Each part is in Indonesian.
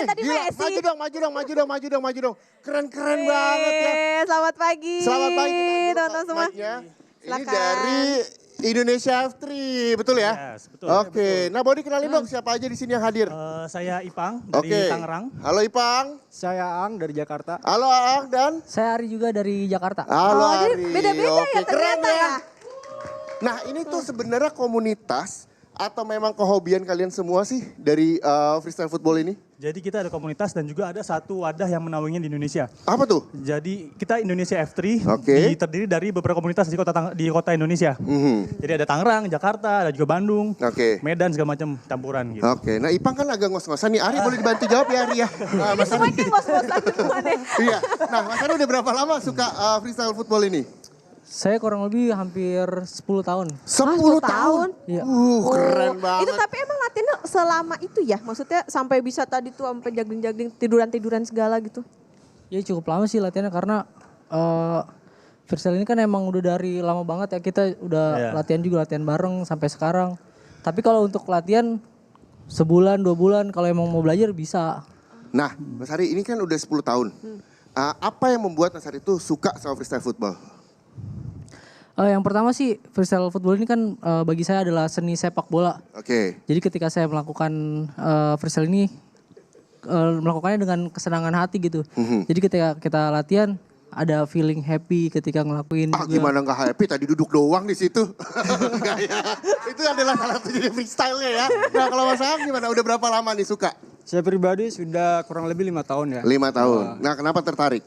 tadi gila, Messi. maju dong. Keren banget ya. Selamat pagi. Selamat pagi teman-teman semua. Ini Silakan. dari Indonesia F3, betul ya? Yes, betul. Oke, nah boleh dikenalin dong siapa aja di sini yang hadir? Saya Ipang dari Tangerang. Halo Ipang. Saya Ang dari Jakarta. Halo Aang dan? Saya Ari juga dari Jakarta. Halo Oh, Ari. jadi beda-beda ya Oke, keren ternyata ya. Nah ini tuh sebenarnya komunitas atau memang kehobian kalian semua sih dari freestyle football ini? Jadi kita ada komunitas dan juga ada satu wadah yang menaunginya di Indonesia. Apa tuh? Jadi kita Indonesia F3 Oke. terdiri dari beberapa komunitas di kota Indonesia. Jadi ada Tangerang, Jakarta, ada juga Bandung, Oke. Medan segala macam campuran gitu. Oke, nah Ipang kan agak ngos-ngosan nih. Ari boleh dibantu jawab ya Ari ya? Nah, Mas Ari. Semuanya ngos-ngosan semua deh. Iya, nah Mas Ari udah berapa lama suka freestyle football ini? Saya kurang lebih hampir 10 tahun. 10 tahun? Iya. Keren banget. Itu tapi emang latihannya selama itu ya? Maksudnya sampai bisa tadi tuh sampai juggling-juggling, tiduran-tiduran segala gitu? Ya cukup lama sih latihannya karena freestyle ini kan emang udah dari lama banget ya. Kita udah latihan juga, latihan bareng sampai sekarang. Tapi kalau untuk latihan sebulan, 2 bulan kalau emang mau belajar bisa. Nah, Mas Ari ini kan udah 10 tahun. Apa yang membuat Mas Ari itu suka sama freestyle football? Yang pertama sih freestyle football ini kan bagi saya adalah seni sepak bola. Oke. Jadi ketika saya melakukan freestyle ini melakukannya dengan kesenangan hati gitu. Jadi ketika kita latihan ada feeling happy ketika ngelakuin juga. Gimana nggak happy tadi duduk doang di situ? Enggak ya. Itu adalah salah satu jadi freestyle-nya ya. Nah kalau Mas Aang gimana? Udah berapa lama nih suka? Saya pribadi sudah kurang lebih 5 tahun ya. 5 tahun. Nah kenapa tertarik?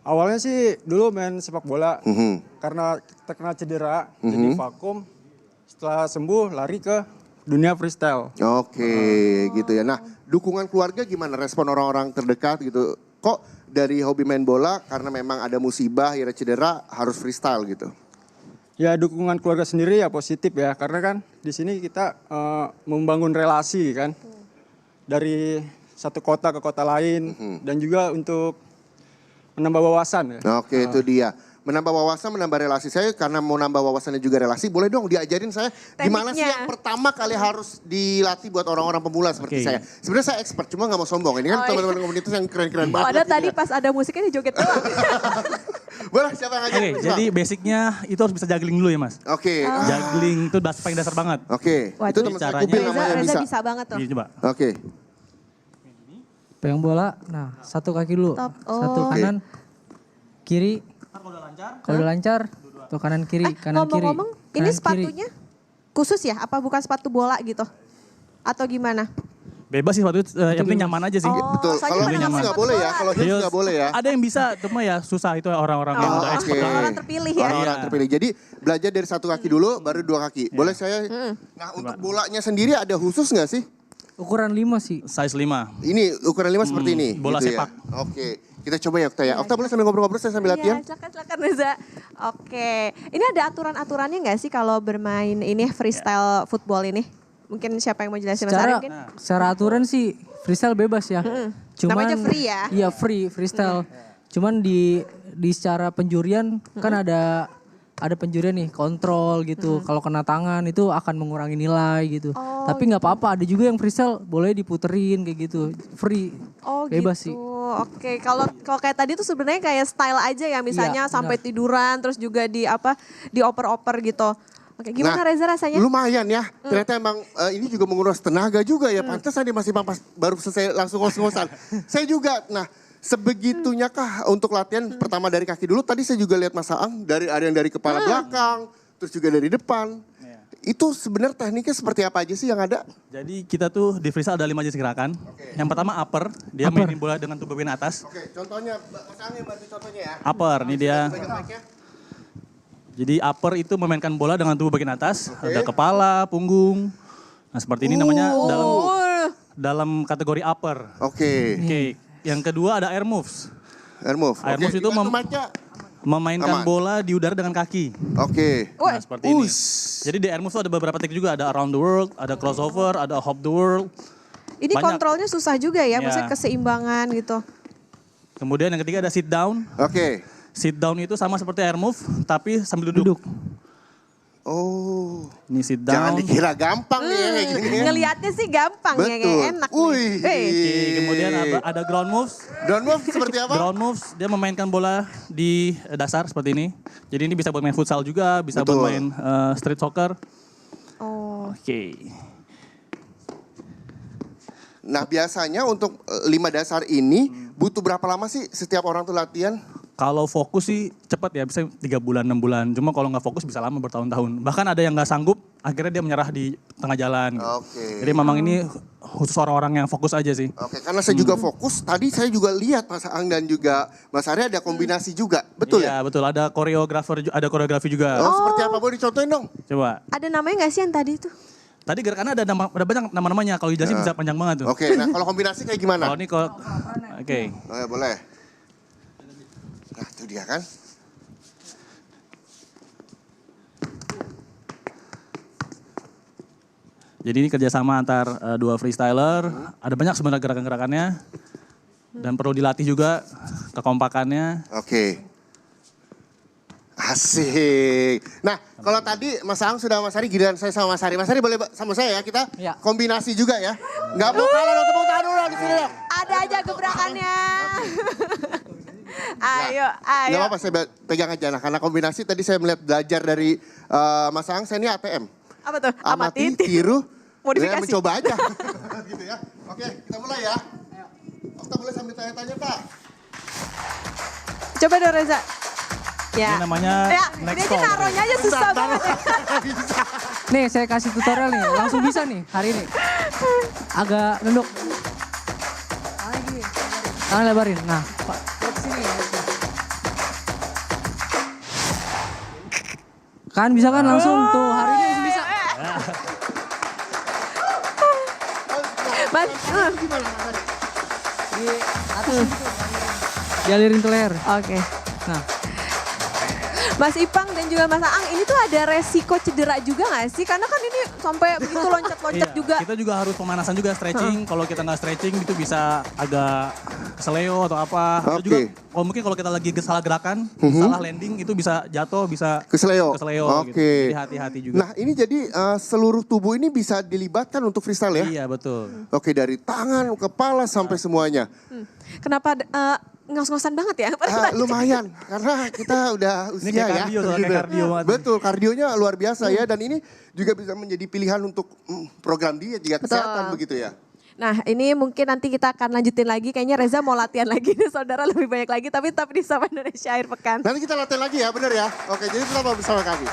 Awalnya sih dulu main sepak bola, karena terkena cedera, jadi vakum. Setelah sembuh lari ke dunia freestyle. Oke, gitu ya. Nah dukungan keluarga gimana? Respon orang-orang terdekat gitu? Kok dari hobi main bola karena memang ada musibah, akhirnya cedera harus freestyle gitu? Ya dukungan keluarga sendiri ya positif ya, karena kan di sini kita membangun relasi kan. Dari satu kota ke kota lain, dan juga untuk menambah wawasan ya. Oke, itu dia. Menambah wawasan, menambah relasi. Saya karena mau nambah wawasannya juga relasi, boleh dong diajarin saya gimana sih yang pertama kali harus dilatih buat orang-orang pemula seperti saya. Sebenarnya saya expert, cuma nggak mau sombong. Ini kan teman-teman komunitas yang keren-keren banget. Padahal tadi pas ada musiknya joget doang. Boleh, siapa yang ngajarin? Oke, jadi basicnya itu harus bisa juggling dulu ya Mas. Oke. Juggling itu paling dasar banget. Oke, itu teman saya caranya- Kubil namanya Reza bisa banget tuh. Ini coba. Oke. Pegang bola, nah satu kaki dulu, Top. satu Oh. kanan, kiri. Kalau udah lancar, tuh kanan kiri, kanan kiri. Ngomong-ngomong, ini kanan, kiri. sepatunya khusus ya? Apa bukan sepatu bola gitu? Atau gimana? Bebas sih waktu itu, yang penting nyaman aja sih. Betul, soalnya kalau pada heels nggak nggak sepatu boleh ya, bola. kalau heels nggak boleh ya. Ada yang bisa, cuma ya susah itu orang-orang yang udah expert. Oke. Orang terpilih ya. Orang-orang Iya. terpilih. Jadi belajar dari satu kaki dulu, baru 2 kaki. Boleh saya? Nah untuk bolanya sendiri ada khusus nggak sih? Ukuran 5 sih. Size 5. Ini ukuran 5 seperti ini. bola gitu ya? sepak. Oke, kita coba ya Okta ya. Okta boleh sambil ngobrol-ngobrol, saya sambil latihan? Iya, silakan Reza. Oke, ini ada aturan-aturannya nggak sih kalau bermain ini freestyle football ini? Mungkin siapa yang mau jelasin Mas Ari mungkin? Secara aturan sih freestyle bebas ya. Namanya free ya? Iya free freestyle. Cuman di secara penjurian kan ada penjurian nih kontrol gitu. Kalau kena tangan itu akan mengurangi nilai gitu. Tapi nggak apa-apa. Ada juga yang freestyle boleh diputerin kayak gitu. Free. Oh Bebas gitu. sih. Oke, kalau kayak tadi tuh sebenarnya kayak style aja ya, misalnya Iya, sampai benar. tiduran terus juga dioper-oper gitu. Oke, gimana Reza rasanya? Lumayan ya. Ternyata emang ini juga menguras tenaga juga ya. Pantesan dia masih pas baru selesai langsung ngos-ngosan. Saya juga. Nah, sebegitunya kah untuk latihan pertama dari kaki dulu? Tadi saya juga lihat Mas Aang ada yang dari kepala belakang, terus juga dari depan. Itu sebenarnya tekniknya seperti apa aja sih yang ada? Jadi kita tuh di freestyle ada 5 jenis gerakan. Yang pertama upper, dia mainin bola dengan tubuh bagian atas. Oke, contohnya Mas Aang yang bantu contohnya ya. Upper, ini dia. Pegang mic-nya. Jadi upper itu memainkan bola dengan tubuh bagian atas, ada kepala, punggung. Nah seperti ini namanya dalam kategori upper. Oke. Oke, yang kedua ada air moves. Air move. Air moves itu dibantu mic-nya. memainkan Aman. bola di udara dengan kaki. Oke. Nah seperti ini. Jadi di air moves itu ada beberapa teknik juga, ada around the world, ada crossover, ada hop the world. Ini banyak. kontrolnya susah juga ya, maksudnya Ya. keseimbangan gitu. Kemudian yang ketiga ada sit down. Oke. Sit down itu sama seperti air move, tapi sambil duduk. Oh. Ini sit Jangan down. dikira gampang nih ya kayak gini. Ngelihatnya sih gampang ya, kayak Betul. enak Wih. nih. Hey. Oke, kemudian ada ground moves. Ground move seperti apa? Ground moves, dia memainkan bola di dasar seperti ini. Jadi ini bisa buat main futsal juga, bisa Betul. buat main street soccer. Oh. Oke. Nah biasanya untuk 5 dasar ini butuh berapa lama sih setiap orang tuh latihan? Kalau fokus sih cepat ya, bisa 3 bulan, 6 bulan. Cuma kalau nggak fokus bisa lama bertahun-tahun. Bahkan ada yang nggak sanggup, akhirnya dia menyerah di tengah jalan. Gitu. Oke. Jadi memang ini khusus orang-orang yang fokus aja sih. Oke, karena saya juga fokus. Tadi saya juga lihat Mas Aang dan juga Mas Arya ada kombinasi juga, betul Iya ya? betul, ada koreografi juga. Oh, seperti apa? Boleh dicontohin dong? Coba. Ada namanya nggak sih yang tadi itu? Tadi gerakannya ada banyak nama-namanya. Kalau dijelasin bisa panjang banget tuh. Oke, nah kalau kombinasi kayak gimana? Kalau ini oke. Boleh. Nah, itu dia kan. Jadi ini kerjasama antar dua freestyler. Ada banyak sebenarnya gerakan-gerakannya. Dan perlu dilatih juga kekompakannya. Oke. Asik. Nah, kalau tadi Mas Aang sudah Mas Ari, giliran saya sama Mas Ari. Mas Ari boleh sama saya ya, kita Ya. kombinasi juga ya. Nggak mau kalah dong, tepuk tangan dulu di sini dong. Ada aja gebrakannya. Ayo, Nggak ayo. apa-apa, saya pegang aja. Nah, karena kombinasi tadi saya melihat belajar dari Mas Aang, saya ini ATM. Apa tuh? Amati, tiru, Modifikasi. dan mencoba aja. Gitu ya. Oke, kita mulai ya. Kita boleh sambil tanya-tanya, Pak. Coba dong Reza. Ya. Ini namanya Ya, next ini call. naruhnya aja susah banget. Nih saya kasih tutorial nih, langsung bisa nih hari ini. Agak nunduk. Tangan gini, tangan lebarin. Nah, Pak, lihat sini. Kan bisa kan langsung tuh, hari ini langsung bisa. Mas, Di atas itu. Dialirin ke leher. Oke. Nah, Mas Ipang dan juga Mas Aang, ini tuh ada resiko cedera juga gak sih? Karena kan ini sampai begitu loncat-loncat Iya, juga. Kita juga harus pemanasan juga, stretching. Kalau kita nggak stretching itu bisa agak keseleo atau apa. Atau Oke. juga mungkin kalau kita lagi salah gerakan, salah landing itu bisa jatuh, bisa Keseleo. gitu. Oke. Jadi hati-hati juga. Nah, ini jadi seluruh tubuh ini bisa dilibatkan untuk freestyle ya? Iya betul. Oke, dari tangan, kepala sampai semuanya. Kenapa ngos-ngosan banget ya? Lumayan, karena kita udah Ini usia kayak ya. kardio, soalnya kayak kardio banget. Betul, kardionya luar biasa ya. Dan ini juga bisa menjadi pilihan untuk program diet juga kesehatan begitu ya. Nah ini mungkin nanti kita akan lanjutin lagi. Kayaknya Reza mau latihan lagi nih saudara lebih banyak lagi. Tapi tetap di Sapa Indonesia Akhir Pekan. Nanti kita latihan lagi ya, bener ya? Oke, jadi tetap bersama kami.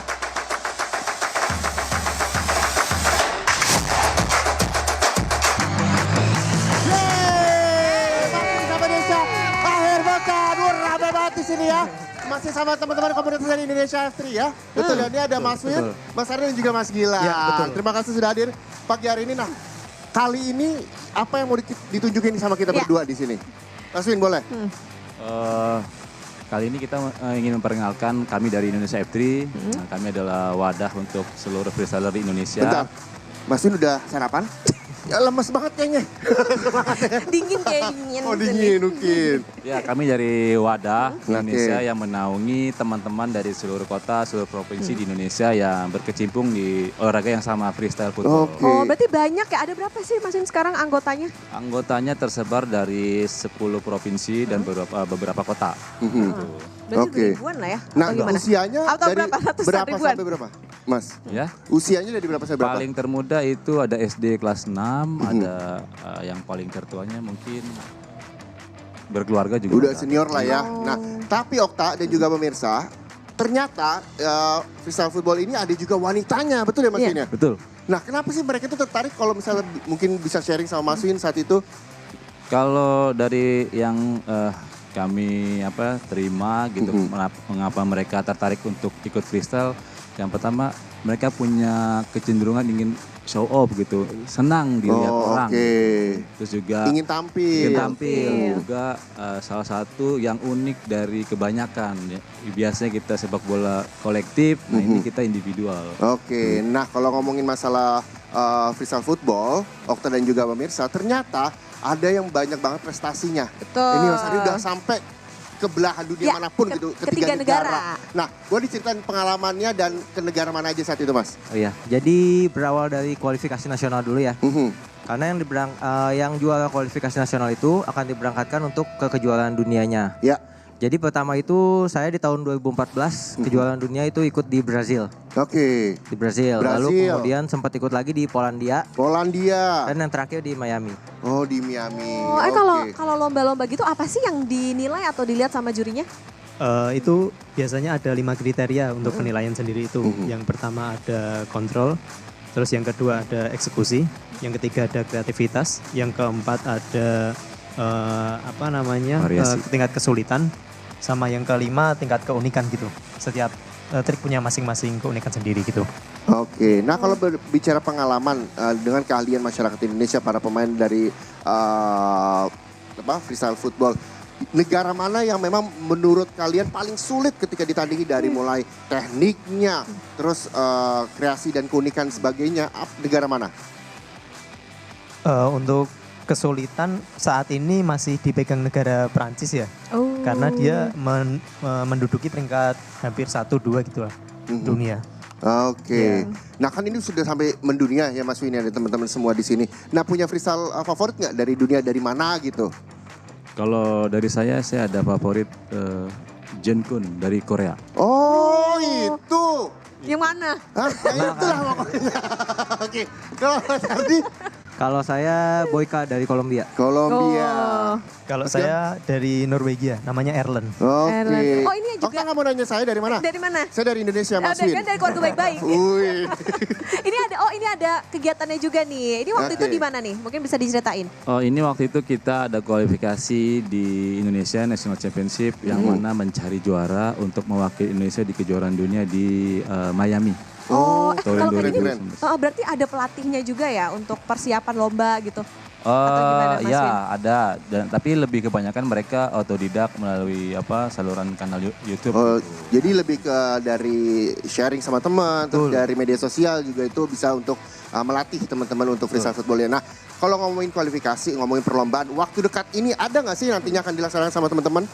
Sapa Indonesia Akhir Pekan. Ramai banget di sini ya. Masih sama teman-teman komunitas dari Indonesia F3 ya. Betul ya, ini ada Mas Win, Mas Arya dan juga Mas Gilang. Ya, betul. Terima kasih sudah hadir pagi hari ini. Nah, kali ini apa yang mau ditunjukin sama kita Ya. berdua di sini? Mas Win boleh? Kali ini kita ingin memperkenalkan kami dari Indonesia F3. Nah, kami adalah wadah untuk seluruh freestyler di Indonesia. Bentar, Mas Win udah sarapan? Ya lemes banget kayaknya. Dingin kayak dingin. Oh dingin mungkin. Ya, kami dari wadah Indonesia Oke. yang menaungi teman-teman dari seluruh kota, seluruh provinsi di Indonesia yang berkecimpung di olahraga yang sama, freestyle football. Oke. Oh berarti banyak ya. Ada berapa sih Mas Win sekarang anggotanya? Anggotanya tersebar dari 10 provinsi dan beberapa kota. Berarti Oke. ribuan lah ya? Nah Atau gimana? usianya Atau dari berapa? Ratusan berapa ribuan? sampai berapa? Mas, Ya, usianya dari berapa sampai berapa? paling termuda itu ada SD kelas 6, ada yang paling tertuanya mungkin berkeluarga juga. Udah ada. senior lah ya. Nah, tapi Okta dan juga pemirsa, ternyata freestyle football ini ada juga wanitanya, betul ya Mas Iya. Win ya? Betul. Nah, kenapa sih mereka itu tertarik kalau misalnya mungkin bisa sharing sama Mas Win saat itu? Kalau dari yang kami terima gitu, mengapa mereka tertarik untuk ikut freestyle? Yang pertama, mereka punya kecenderungan ingin show off gitu, senang dilihat orang. Oke. Terus juga Ingin tampil. ingin tampil juga salah satu yang unik dari kebanyakan. Ya. Biasanya kita sepak bola kolektif, nah ini kita individual. Oke, nah kalau ngomongin masalah freestyle football, Okta dan juga pemirsa, ternyata ada yang banyak banget prestasinya. Betul. Ini Mas Ari udah sampai ke belahan dunia Ya, manapun ke- gitu. ketiga negara. Nah, boleh diceritain pengalamannya dan ke negara mana aja saat itu Mas? Oh iya, jadi berawal dari kualifikasi nasional dulu ya. Karena yang juara kualifikasi nasional itu akan diberangkatkan untuk ke kejuaraan dunianya. Ya, Jadi pertama itu saya di tahun 2014 kejuaraan dunia itu ikut di Brazil. oke. Di Brazil. Lalu Brazil. kemudian sempat ikut lagi di Polandia Polandia. dan yang terakhir di Miami. Oh, di Miami. Oh, kalau lomba-lomba gitu apa sih yang dinilai atau dilihat sama jurinya? Itu biasanya ada 5 kriteria untuk penilaian sendiri itu. Yang pertama ada kontrol, terus yang kedua ada eksekusi, yang ketiga ada kreativitas, yang keempat ada Variasi. tingkat kesulitan, sama yang kelima tingkat keunikan gitu. Setiap trik punya masing-masing keunikan sendiri gitu. Oke, nah kalau berbicara pengalaman dengan keahlian masyarakat Indonesia para pemain dari freestyle football, negara mana yang memang menurut kalian paling sulit ketika ditandingi dari mulai tekniknya, terus kreasi dan keunikan sebagainya, negara mana? Untuk kesulitan saat ini masih dipegang negara Perancis ya. Karena dia menduduki peringkat hampir 1-2 gitu lah dunia. Oke, nah kan ini sudah sampai mendunia ya Mas Wini dan teman-teman semua di sini. Nah punya freestyle favorit nggak dari dunia dari mana gitu? Kalau dari saya ada favorit Jenkun dari Korea. Oh itu. Yang mana? Hah? Ya itulah pokoknya. Oke, kalau Mas Ardi? Kalau saya Boyka dari Kolombia. Kolombia. Kalau Mas saya dari Norwegia, namanya Erlen. Oke. Erlen. Oh, ini juga- Kakak mau nanya saya dari mana? Dari mana? Saya dari Indonesia Mas Dari, Win. dari keluarga baik-baik. Wih. ini ada kegiatannya juga nih. Ini waktu itu Oke. di mana nih? Mungkin bisa diceritain. Oh ini waktu itu kita ada kualifikasi di Indonesia National Championship yang mana mencari juara untuk mewakili Indonesia di kejuaraan dunia di Miami. Tahun Kalau kayak gini, 2019. berarti ada pelatihnya juga ya untuk persiapan lomba gitu. gimana, Mas Ya Win? ada, tapi lebih kebanyakan mereka otodidak melalui saluran kanal YouTube. Oh, gitu. jadi lebih ke dari sharing sama teman, terus dari media sosial juga itu bisa untuk melatih teman-teman untuk freestyle football ya. Nah, kalau ngomongin kualifikasi, ngomongin perlombaan, waktu dekat ini ada nggak sih nantinya akan dilaksanakan sama teman-teman?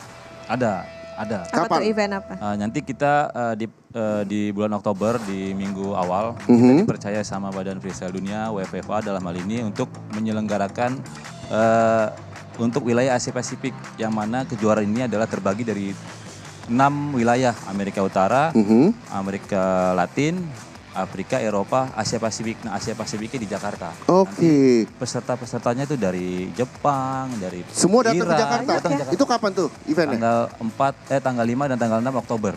Ada. Apa Kapan? tuh event apa? Nanti kita di bulan Oktober di minggu awal kita dipercaya sama Badan Freestyle Dunia WFFA dalam hal ini untuk menyelenggarakan untuk wilayah Asia Pasifik yang mana kejuaraan ini adalah terbagi dari 6 wilayah Amerika Utara, Amerika Latin, Afrika, Eropa, Asia Pasifik. Nah Asia Pasifiknya di Jakarta. Oke. Peserta-pesertanya itu dari Jepang, dari Semua datang ke Iran, Jakarta. datang ke Jakarta. Itu kapan tuh eventnya? Tanggal 5 dan tanggal 6 Oktober.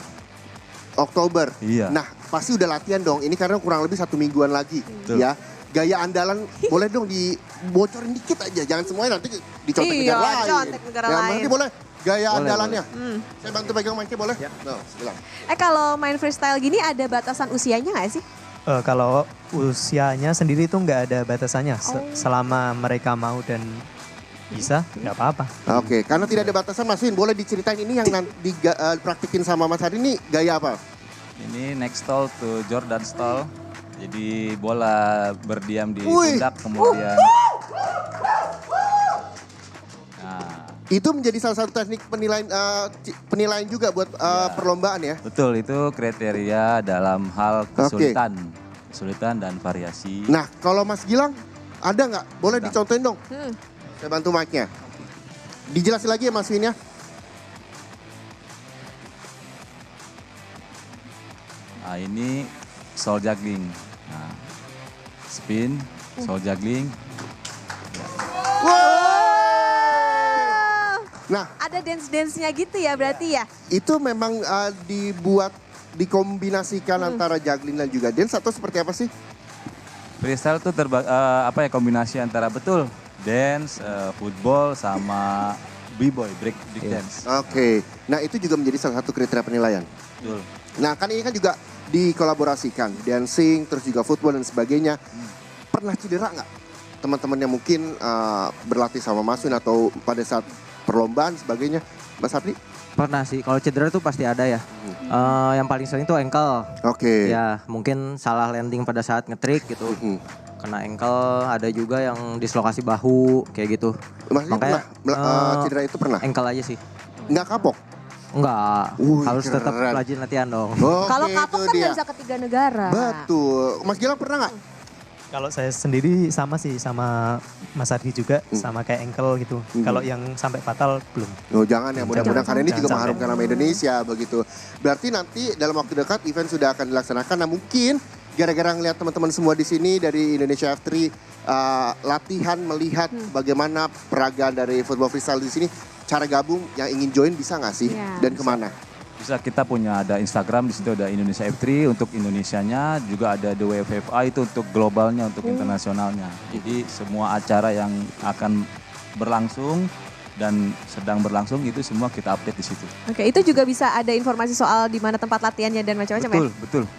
Oktober. Iya. Nah, pasti udah latihan dong. Ini karena kurang lebih 1 mingguan lagi, Betul. ya. Gaya andalan boleh dong dibocorin dikit aja. Jangan semuanya nanti dicontek Iya, negara lain. contek negara Ya, lain. nanti boleh gaya Boleh, andalannya. Saya bantu pegang mic-nya boleh? No, bilang. Kalau main freestyle gini ada batasan usianya nggak sih? Kalau usianya sendiri itu nggak ada batasannya. Selama mereka mau dan bisa, nggak apa-apa. Oke, karena tidak ada batasan Mas Win, boleh diceritain ini yang nanti dipraktikin sama Mas Hadi ini gaya apa? Ini next stall to Jordan stall. Jadi bola berdiam di Wih. pundak kemudian. Nah, Itu menjadi salah satu teknik penilaian juga buat perlombaan ya. betul itu kriteria dalam hal kesulitan dan variasi. Nah, kalau Mas Gilang ada nggak? Boleh dicontohin dong. Saya bantu mic-nya. Dijelasin lagi ya Mas Win ya. Nah, ini soul juggling. Nah, spin, soul juggling. Nah, Ada dance-dance-nya gitu ya berarti ya? itu memang dikombinasikan antara juggling dan juga dance atau seperti apa sih? Freestyle tuh kombinasi antara betul dance, football sama b-boy, break dance. Oke, nah itu juga menjadi salah satu kriteria penilaian. Betul. Nah kan ini kan juga dikolaborasikan, dancing, terus juga football dan sebagainya. Pernah cedera nggak teman-teman yang mungkin berlatih sama Mas Win atau pada saat perlombaan sebagainya, Mas Ardi? Pernah sih, kalau cedera tuh pasti ada ya. Yang paling sering tuh ankle. Oke. Ya mungkin salah landing pada saat ngetrik gitu. Kena ankle, ada juga yang dislokasi bahu kayak gitu. Mas Win pernah cedera itu pernah? Ankle aja sih. Nggak kapok? Enggak, harus keren. tetap rajin latihan dong. Oke, Kalau itu kapok kan dia. nggak bisa ke 3 negara. Betul. Mas Gilang pernah nggak? Kalau saya sendiri sama sih, sama Mas Ardi juga, sama kayak ankle gitu. Kalau yang sampai fatal belum. Oh jangan ya, mudah-mudahan karena ini Jangan juga sampai. mengharumkan nama Indonesia begitu. Berarti nanti dalam waktu dekat event sudah akan dilaksanakan. Nah mungkin gara-gara ngeliat teman-teman semua di sini dari Indonesia F3 latihan melihat bagaimana peragaan dari football freestyle di sini, cara gabung yang ingin join bisa nggak sih? Iya. Dan kemana? Bisa, kita punya ada Instagram, di situ ada Indonesia F3 untuk Indonesianya, juga ada The WFFA itu untuk globalnya, untuk internasionalnya. Jadi semua acara yang akan berlangsung dan sedang berlangsung itu semua kita update di situ. Oke, itu juga bisa ada informasi soal di mana tempat latihannya dan macam-macam ya? Betul.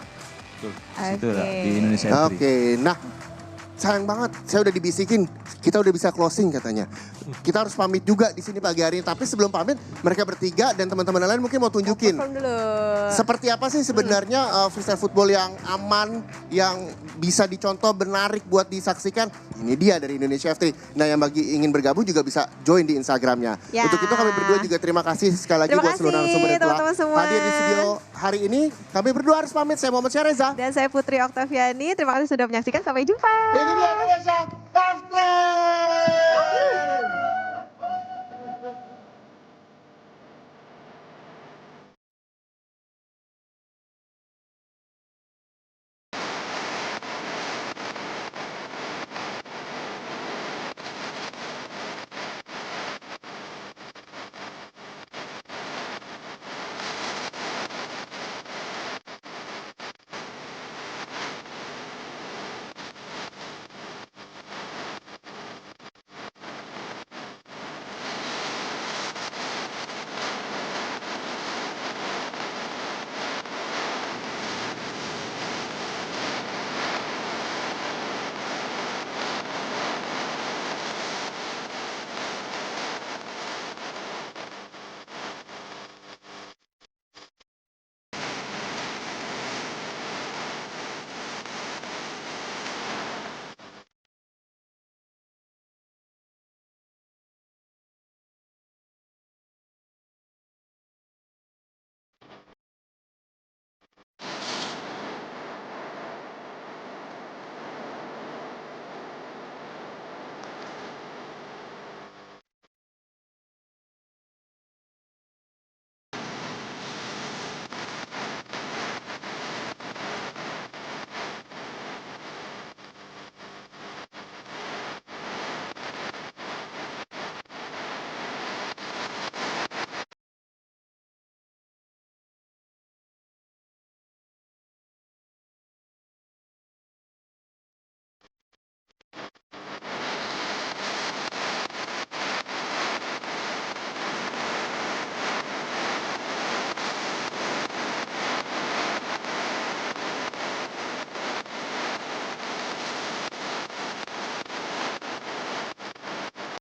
Di situ ada, di Indonesia F3. Oke, nah sayang banget, saya udah dibisikin, kita udah bisa closing katanya. Kita harus pamit juga di sini pagi hari ini. Tapi sebelum pamit, mereka bertiga dan teman-teman lain mungkin mau tunjukin. Perform dulu. Seperti apa sih sebenarnya freestyle football yang aman, yang bisa dicontoh, menarik buat disaksikan. Ini dia dari Indonesia F3. Nah yang bagi ingin bergabung juga bisa join di Instagramnya. Ya. Untuk itu kami berdua juga terima kasih sekali lagi Terima buat seluruh kasih, narasumber yang telah teman-teman semua. hadir di studio hari ini. Kami berdua harus pamit, saya Muhammad Syareza. Dan saya Putri Oktaviani, terima kasih sudah menyaksikan, sampai jumpa. Ini dia Indonesia F3.